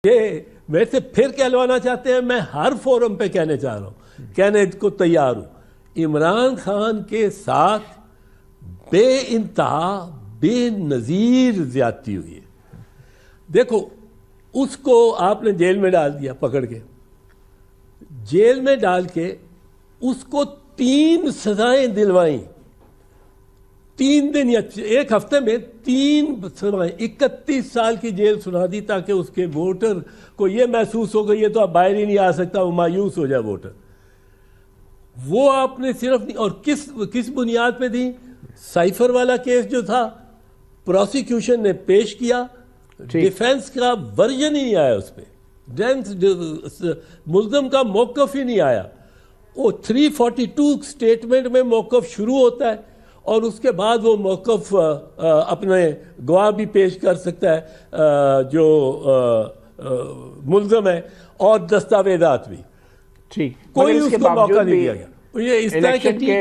یہ ویسے پھر کہلوانا چاہتے ہیں، میں ہر فورم پہ کہنے چاہ رہا ہوں، کہنے کو تیار ہوں، عمران خان کے ساتھ بے انتہا بے نظیر زیادتی ہوئی ہے۔ دیکھو اس کو آپ نے جیل میں ڈال دیا، پکڑ کے جیل میں ڈال کے اس کو 3 سزائیں دلوائیں، 3 دن یا 1 ہفتے میں 3 سزائیں، 31 سال کی جیل سنا دی تاکہ اس کے ووٹر کو یہ محسوس ہو گئی یہ تو اب باہر ہی نہیں آ سکتا، وہ مایوس ہو جائے ووٹر۔ وہ آپ نے صرف نہیں، اور کس بنیاد پہ دی؟ سائفر والا کیس جو تھا پروسیکیوشن نے پیش کیا، ڈیفینس کا ورژن ہی نہیں آیا اس پہ، ملزم کا موقف ہی نہیں آیا۔ وہ 342 سٹیٹمنٹ میں موقف شروع ہوتا ہے اور اس کے بعد وہ موقف اپنے گواہ بھی پیش کر سکتا ہے جو ملزم ہے، اور دستاویزات بھی، ٹھیک، کوئی اس کو موقع نہیں دیا گیا۔ یہ اس طرح الیکشن کے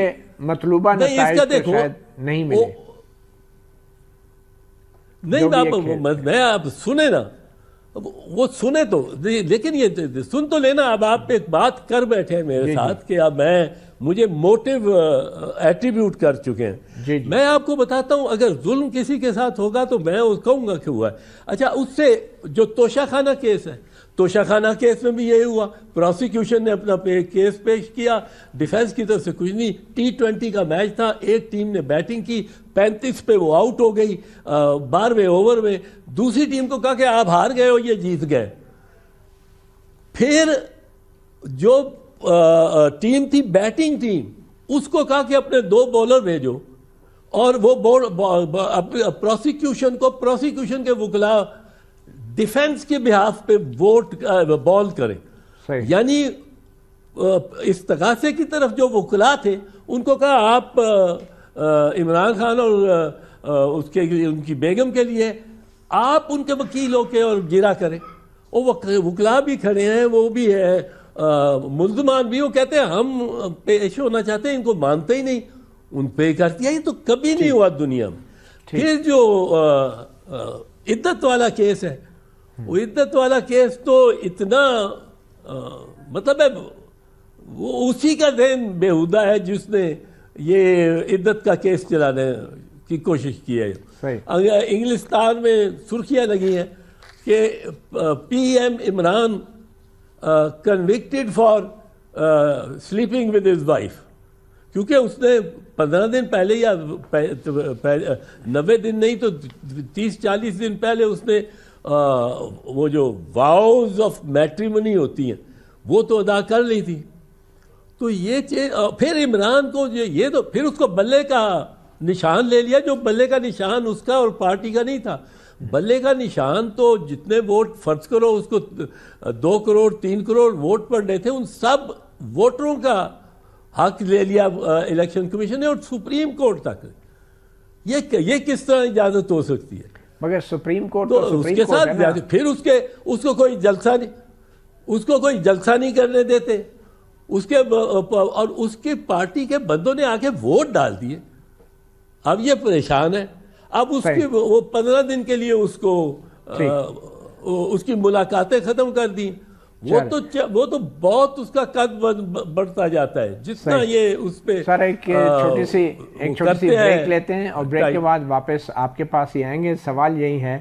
مطلوبہ نتائج تو شاید نہیں ملے۔ نہیں، میں آپ سنیں نا، وہ سنیں تو، لیکن یہ سن تو لینا۔ اب آپ ایک بات کر بیٹھے ہیں میرے ساتھ کہ اب مجھے موٹیو ایٹریبیوٹ کر چکے ہیں۔ میں آپ کو بتاتا ہوں، اگر ظلم کسی کے ساتھ ہوگا تو میں کہوں گا کہ ہوا ہے۔ اچھا، اس سے جو توشہ خانہ کیس ہے، توشہ خانہ کیس میں بھی یہی ہوا، پروسیکیوشن نے اپنا کیس پیش کیا، ڈیفینس کی طرف سے کچھ نہیں۔ T20 کا میچ تھا، ایک ٹیم نے بیٹنگ کی، 35 پہ وہ آؤٹ ہو گئی 12ویں اوور میں، دوسری ٹیم کو کہا کہ آپ ہار گئے ہو، یہ جیت گئے۔ پھر جو ٹیم تھی بیٹنگ ٹیم، اس کو کہا کہ اپنے 2 بولر بھیجو، اور وہ پروسیکیوشن کے وکلاء ڈیفینس کے بہاف پہ بال کریں۔ یعنی استغاثے کی طرف جو وکلاء تھے ان کو کہا آپ عمران خان اور ان کی بیگم کے لیے آپ ان کے وکیل ہو کے اور گرا کریں۔ وہ وکلاء بھی کھڑے ہیں، وہ بھی ہے ملزمان بھی، وہ کہتے ہیں ہم پیش ہونا چاہتے ہیں، ان کو مانتے ہی نہیں، ان پہ کر دیا۔ یہ تو کبھی نہیں ہوا دنیا میں۔ پھر جو عدت والا کیس ہے، وہ عدت والا کیس تو اتنا مطلب ہے، وہ اسی کا ذہن بیہودہ ہے جس نے یہ عدت کا کیس چلانے کی کوشش کی ہے۔ انگلستان میں سرخیاں لگی ہیں کہ P M Imran convicted for sleeping with his wife, کیونکہ اس نے 15 دن پہلے یا 90 دن نہیں تو 30-40 دن پہلے اس نے وہ جو واؤز آف میٹریمنی ہوتی ہیں وہ تو ادا کر لی تھی۔ تو یہ چیز، پھر عمران کو یہ تو پھر اس کو بلے کا نشان لے لیا، جو بلے کا نشان اس کا اور پارٹی کا نہیں تھا۔ بلے کا نشان تو جتنے ووٹ فرض کرو اس کو 2 کروڑ 3 کروڑ ووٹ پڑ رہے تھے، ان سب ووٹروں کا حق لے لیا الیکشن کمیشن نے، اور سپریم کورٹ تک۔ یہ کس طرح اجازت ہو سکتی ہے؟ مگر سپریم کورٹ تو اس کے ساتھ پھر اس کو کوئی جلسہ نہیں، اس کو کوئی جلسہ نہیں کرنے دیتے، اور اس کی پارٹی کے بندوں نے آ کے ووٹ ڈال دیے۔ اب یہ پریشان ہے، اب اس کی وہ 15 دن کے لیے اس کو اس کی ملاقاتیں ختم کر دی۔ وہ تو بہت اس کا قد بڑھتا جاتا ہے جتنا یہ اس پہ۔ سر ایک چھوٹی سی بریک لیتے ہیں، اور بریک کے بعد واپس آپ کے پاس ہی آئیں گے۔ سوال یہی ہے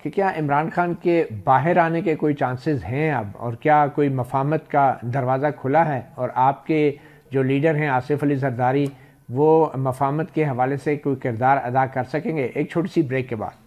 کہ کیا عمران خان کے باہر آنے کے کوئی چانسز ہیں اب، اور کیا کوئی مفاہمت کا دروازہ کھلا ہے، اور آپ کے جو لیڈر ہیں آصف علی زرداری، وہ مفاہمت کے حوالے سے کوئی کردار ادا کر سکیں گے؟ ایک چھوٹی سی بریک کے بعد۔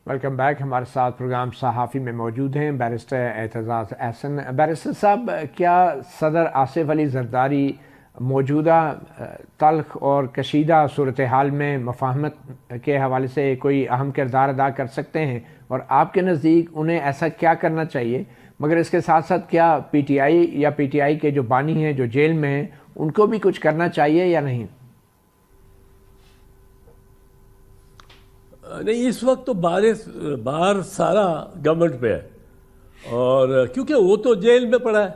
Welcome back. ہمارے ساتھ پروگرام صحافی میں موجود ہیں بیرسٹر اعتزاز احسن۔ بیرسٹر صاحب، کیا صدر آصف علی زرداری موجودہ تلخ اور کشیدہ صورتحال میں مفاہمت کے حوالے سے کوئی اہم کردار ادا کر سکتے ہیں، اور آپ کے نزدیک انہیں ایسا کیا کرنا چاہیے؟ مگر اس کے ساتھ ساتھ کیا پی ٹی آئی یا پی ٹی آئی کے جو بانی ہیں جو جیل میں ہیں ان کو بھی کچھ کرنا چاہیے یا نہیں؟ نہیں، اس وقت تو بار سارا گورنمنٹ پہ ہے، اور کیونکہ وہ تو جیل میں پڑا ہے,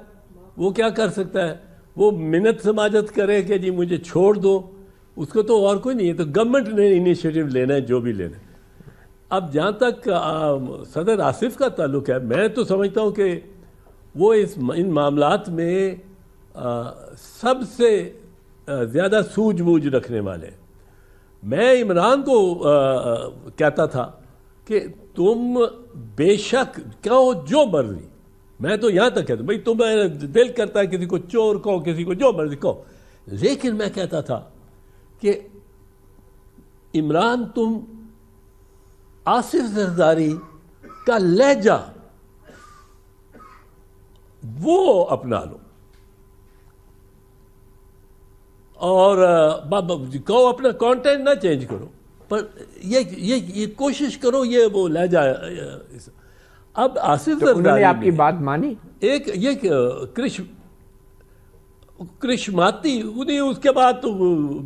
وہ کیا کر سکتا ہے؟ وہ منت سماجت کرے کہ جی مجھے چھوڑ دو, اس کو تو اور کوئی نہیں ہے. تو گورنمنٹ نے انیشیٹو لینا ہے جو بھی لینا ہے. اب جہاں تک صدر آصف کا تعلق ہے, میں تو سمجھتا ہوں کہ وہ ان معاملات میں سب سے زیادہ سوجھ بوجھ رکھنے والے ہیں. میں عمران کو کہتا تھا کہ تم بے شک کہو جو مرضی, میں تو یہاں تک کہتا ہوں بھائی تمہیں دل کرتا ہے کسی کو چور کہو, کسی کو جو مرضی کہو, لیکن میں کہتا تھا کہ عمران تم آصف زرداری کا لہجہ وہ اپنا لو اور کہو اپنا کانٹینٹ نہ چینج کرو, پر یہ کوشش کرو یہ وہ لہجہ. اب آصف زرداری نے آپ کی بات مانی, ایک یہ کرشماتی انہیں اس کے بعد تو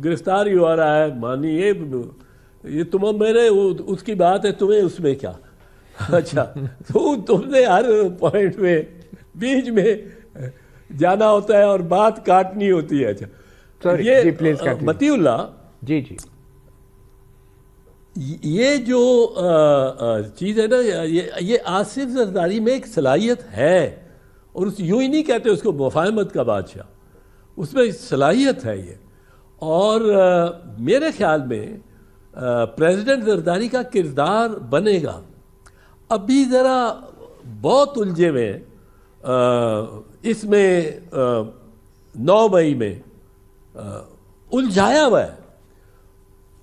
گرفتار ہی ہو رہا ہے, مانی یہ تم میرے اس کی بات ہے, تمہیں اس میں کیا. اچھا تو تم نے ہر پوائنٹ میں بیچ میں جانا ہوتا ہے اور بات کاٹنی ہوتی ہے. اچھا یہ متی اللہ جی یہ جو چیز ہے نا, یہ آصف زرداری میں ایک صلاحیت ہے, اور یوں ہی نہیں کہتے اس کو مفاہمت کا بادشاہ, اس میں صلاحیت ہے یہ. اور میرے خیال میں پریزیڈنٹ زرداری کا کردار بنے گا. ابھی ذرا بہت الجھے ہوئے ہیں اس میں, 9 مئی میں الجھایا ہوا ہے.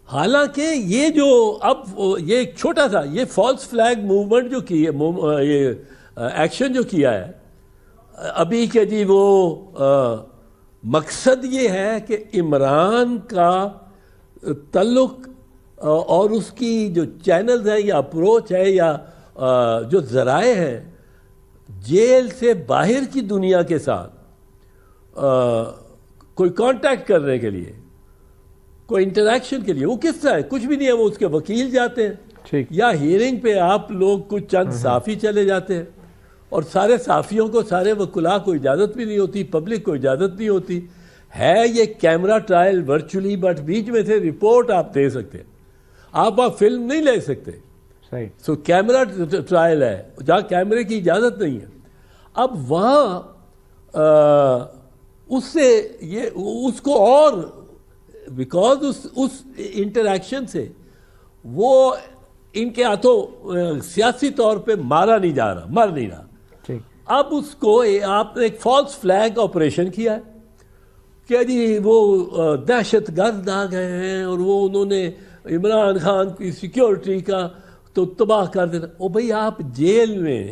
حالانکہ یہ جو اب یہ ایک چھوٹا سا یہ فالس فلیگ موومنٹ جو کی ہے, یہ ایکشن جو کیا ہے ابھی کہ جی وہ مقصد یہ ہے کہ عمران کا تعلق اور اس کی جو چینلز ہیں یا اپروچ ہے یا جو ذرائع ہیں جیل سے باہر کی دنیا کے ساتھ کوئی کانٹیکٹ کرنے کے لیے, کوئی انٹریکشن کے لیے, وہ کس طرح ہے؟ کچھ بھی نہیں ہے. وہ اس کے وکیل جاتے ہیں یا ہیئرنگ پہ آپ لوگ کچھ چند صحافی چلے جاتے ہیں, اور سارے صحافیوں کو, سارے وکلاء کو اجازت بھی نہیں ہوتی, پبلک کو اجازت نہیں ہوتی ہے. یہ کیمرہ ٹرائل ورچولی, بٹ بیچ میں سے رپورٹ آپ دے سکتے ہیں, آپ فلم نہیں لے سکتے. سو کیمرہ ٹرائل ہے جہاں کیمرے کی اجازت نہیں ہے. اب وہاں اس سے اس کو اور بیکاز اس انٹریکشن سے وہ ان کے ہاتھوں سیاسی طور پہ مارا نہیں جا رہا, مر نہیں رہا. اب اس کو آپ نے ایک فالس فلیگ آپریشن کیا ہے کہ جی وہ دہشت گرد آ گئے ہیں اور وہ انہوں نے عمران خان کی سیکیورٹی کا تو تباہ کر دینا. او بھئی آپ جیل میں